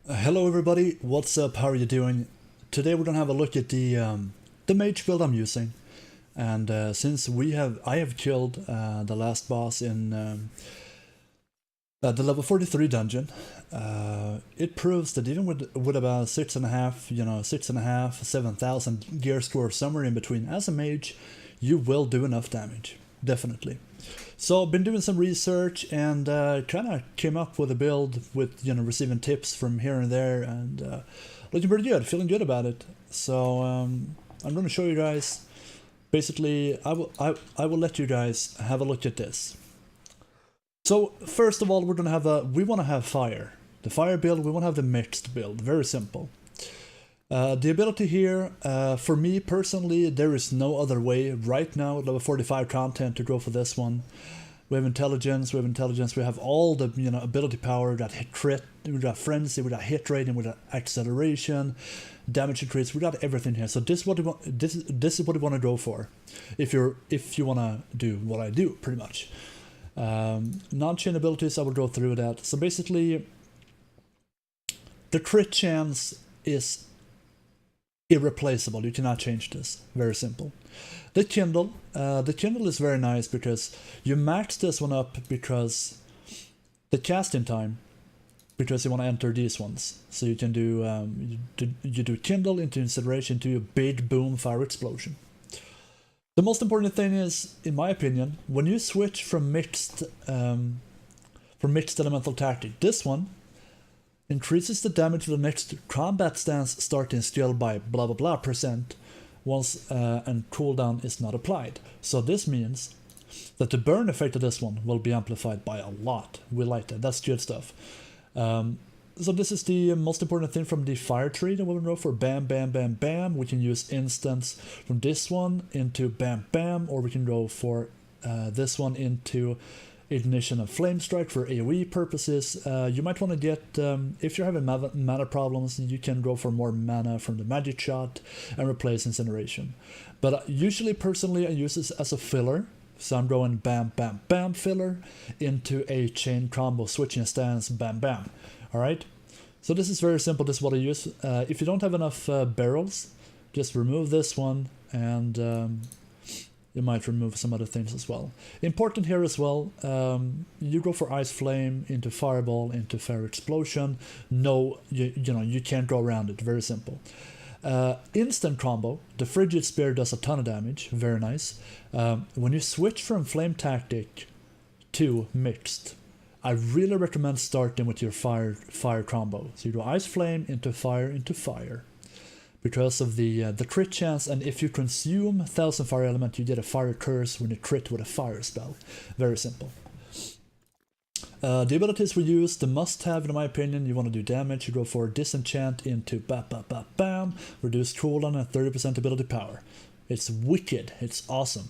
Hello everybody, what's up, how are you doing? Today we're gonna have a look at the mage build I'm using. And since I have killed the last boss in the level 43 dungeon, it proves that even with about 6.5, 7,000 gear score somewhere in between as a mage, you will do enough damage, definitely. So I've been doing some research and kind of came up with a build with receiving tips from here and there and looking pretty good, feeling good about it. So I'm going to show you guys. Basically, I will let you guys have a look at this. So first of all, we want to have fire. The fire build, we want to have the mixed build. Very simple. The ability here, for me personally, there is no other way right now at level 45 content to go for this one. We have intelligence, we have all the ability power, we got hit crit, we got frenzy, we got hit rating, we got acceleration, damage increase, we got everything here. So this is what we want to go for if you want to do what I do, pretty much. Non-chain abilities, I will go through that. So basically, the crit chance is irreplaceable. You cannot change this. Very simple. The Kindle is very nice because you max this one up because the casting time, because you want to enter these ones. So you can do you do Kindle into incineration to a big boom fire explosion. The most important thing is, in my opinion, when you switch from mixed elemental tactic, this one increases the damage of the next combat stance starting skill by blah blah blah percent once and cooldown is not applied. So this means that the burn effect of this one will be amplified by a lot. We like that. That's good stuff. So this is the most important thing from the fire tree that we will go for. Bam, bam, bam, bam. We can use instance from this one into bam, bam, or we can go for this one into ignition of flame strike for AoE purposes. You might want to get, if you're having mana problems, you can go for more mana from the magic shot and replace incineration. But usually, personally, I use this as a filler. So I'm going bam, bam, bam filler into a chain combo, switching stance, bam, bam. Alright? So this is very simple. This is what I use. If you don't have enough barrels, just remove this one and you might remove some other things as well. Important here as well, you go for Ice Flame into Fireball into Fire Explosion. No, you can't go around it. Very simple. Instant combo. The Frigid Spear does a ton of damage. Very nice. When you switch from Flame Tactic to Mixed, I really recommend starting with your fire combo. So you do Ice Flame into Fire. Because of the crit chance, and if you consume 1000 fire element, you get a fire curse when you crit with a fire spell. Very simple. The abilities we use, the must-have in my opinion, you want to do damage, you go for disenchant into bam, bam, bam, bam, reduce cooldown and 30% ability power. It's wicked, it's awesome.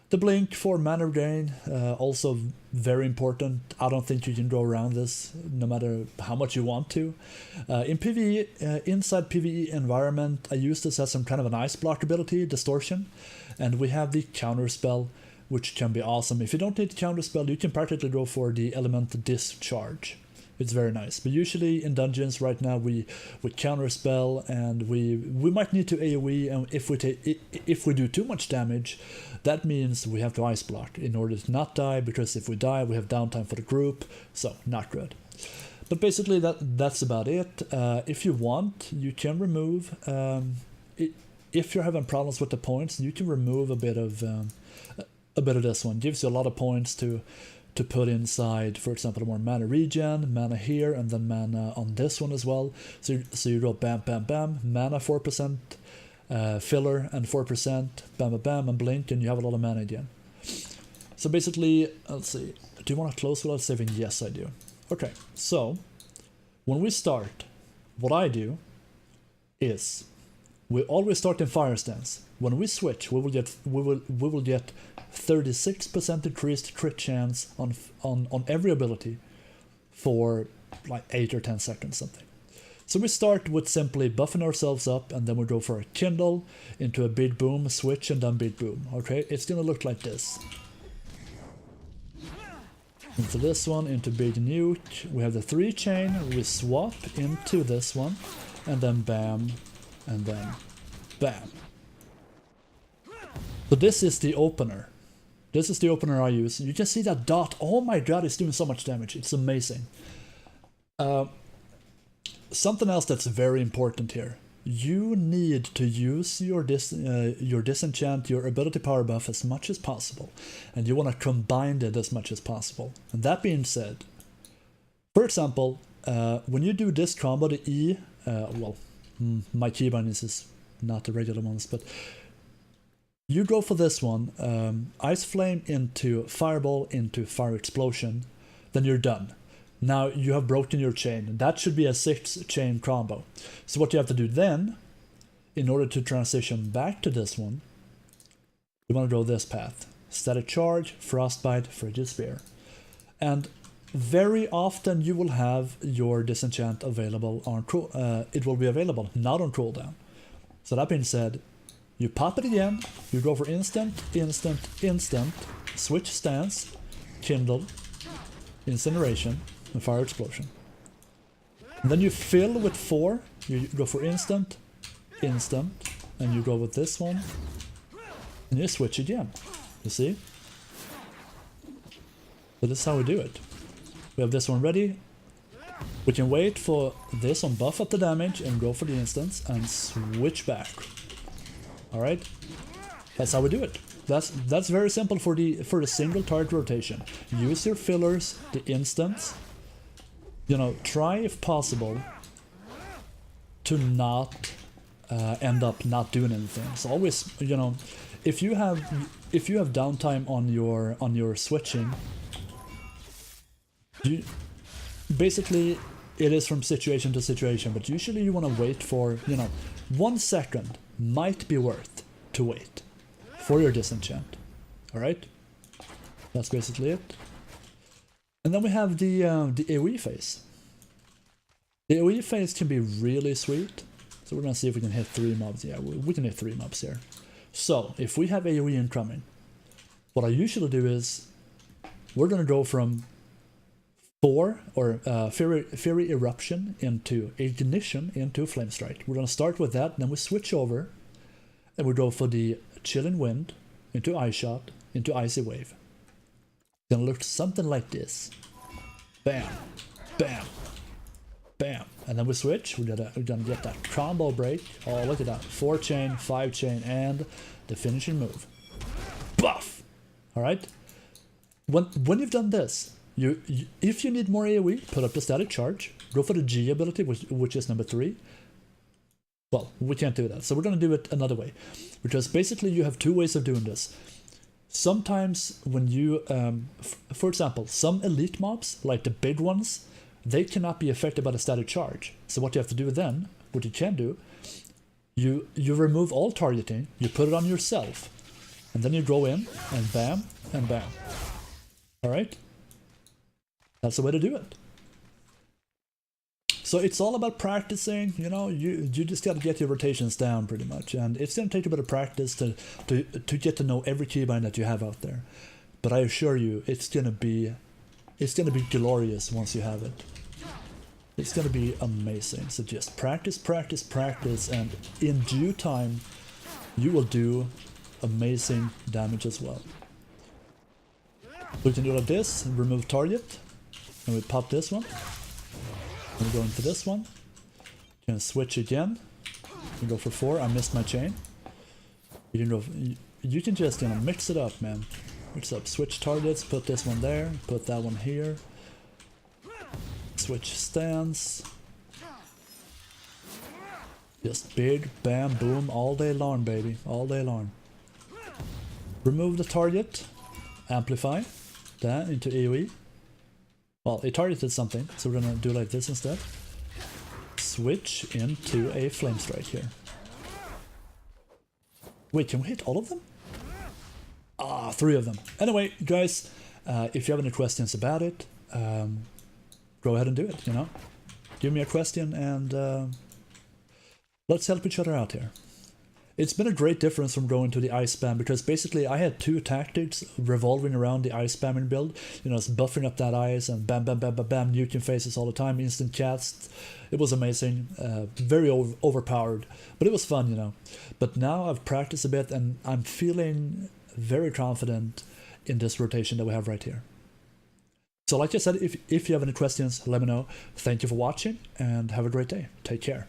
The blink for mana gain, also very important. I don't think you can go around this no matter how much you want to. In PvE, inside PvE environment, I use this as some kind of an ice block ability, distortion, and we have the counter spell, which can be awesome. If you don't need the counter spell, you can practically go for the element discharge. It's very nice. But usually in dungeons right now we counter spell and we might need to AoE, and if we do too much damage, that means we have to ice block in order to not die, because if we die we have downtime for the group, so not good. But basically that's about it. If you want, you can remove if you're having problems with the points, you can remove a bit of this one. Gives you a lot of points to put inside, for example, more mana regen, mana here, and then mana on this one as well. So you go bam, bam, bam, mana 4%, filler and 4%, bam, bam, bam, and blink, and you have a lot of mana again. So basically, let's see, do you want to close without saving? Yes, I do. Okay, so when we start, what I do is we always start in fire stance. When we switch, we will get 36% increased crit chance on every ability for like 8 or 10 seconds something. So we start with simply buffing ourselves up, and then we go for a Kindle into a big boom, switch, and then big boom. Okay, it's gonna look like this. Into this one, into big nuke. We have the 3 chain, we swap into this one, and then bam, and then bam. So this is the opener. This is the opener I use. You can see that dot. Oh my god, it's doing so much damage. It's amazing. Something else that's very important here. You need to use your disenchant, your ability power buff as much as possible. And you want to combine it as much as possible. And that being said, for example, when you do this combo, the E, my keybindings is not the regular ones, but you go for this one, Ice Flame into Fireball into Fire Explosion, then you're done. Now you have broken your chain. That should be a 6 chain combo. So what you have to do then, in order to transition back to this one, you want to go this path. Static Charge, Frostbite, Frigid Spear. And very often you will have your disenchant available on it will be available, not on cooldown. So that being said, you pop it again, you go for instant, switch stance, kindle, incineration, and fire explosion. And then you fill with 4, you go for instant, and you go with this one, and you switch again. You see? So this is how we do it. We have this one ready. We can wait for this on buff up the damage and go for the instance and switch back. Alright? That's how we do it. That's very simple for the single target rotation. Use your fillers, the instants. You know, try if possible to not end up not doing anything. So always, you know, if you have downtime on your switching, basically it is from situation to situation, but usually you want to wait for, you know, 1 second might be worth to wait for your disenchant. Alright? That's basically it. And then we have the AoE phase. The AoE phase can be really sweet. So we're gonna see if we can hit 3 mobs. Yeah, we can hit 3 mobs here. So if we have AoE incoming, what I usually do is we're gonna go from 4 or Fury Eruption into Ignition into Flame Strike. We're gonna start with that, then we switch over and we go for the Chilling Wind into Ice Shot into Icy Wave. It's gonna look something like this. Bam, bam, bam, and then we switch. We're gonna get that combo break. Oh, look at that! 4 chain, 5 chain, and the finishing move. Buff. All right. When you've done this, if you need more AoE, put up the Static Charge. Go for the G ability, which is number 3. Well, we can't do that, so we're gonna do it another way, because basically you have 2 ways of doing this. Sometimes when you, for example, some elite mobs, like the big ones, they cannot be affected by the Static Charge. So what you have to do then, what you can do, you remove all targeting, you put it on yourself, and then you go in, and bam, and bam. Alright? That's the way to do it. So it's all about practicing, you know, you just gotta get your rotations down pretty much, and it's gonna take a bit of practice to get to know every keybind that you have out there. But I assure you, it's gonna be glorious once you have it. It's gonna be amazing. So just practice, practice, practice, and in due time, you will do amazing damage as well. We can do like this, remove target, and we pop this one. We go into this one. Can switch again. We go for 4. I missed my chain. You can go. You can just, you know, mix it up, man. Mix up. Switch targets. Put this one there. Put that one here. Switch stance. Just big, bam, boom, all day long, baby, all day long. Remove the target. Amplify that into AoE. Well, it targeted something, so we're gonna do like this instead. Switch into a Flame Strike here. Wait, can we hit all of them? Ah, 3 of them. Anyway, guys, if you have any questions about it, go ahead and do it, you know? Give me a question and let's help each other out here. It's been a great difference from going to the ice spam, because basically I had two tactics revolving around the ice spamming build. You know, it's buffing up that ice and bam, bam, bam, bam, bam, nuking faces all the time, instant casts. It was amazing, very overpowered, but it was fun, you know. But now I've practiced a bit and I'm feeling very confident in this rotation that we have right here. So like I said, if you have any questions, let me know. Thank you for watching and have a great day. Take care.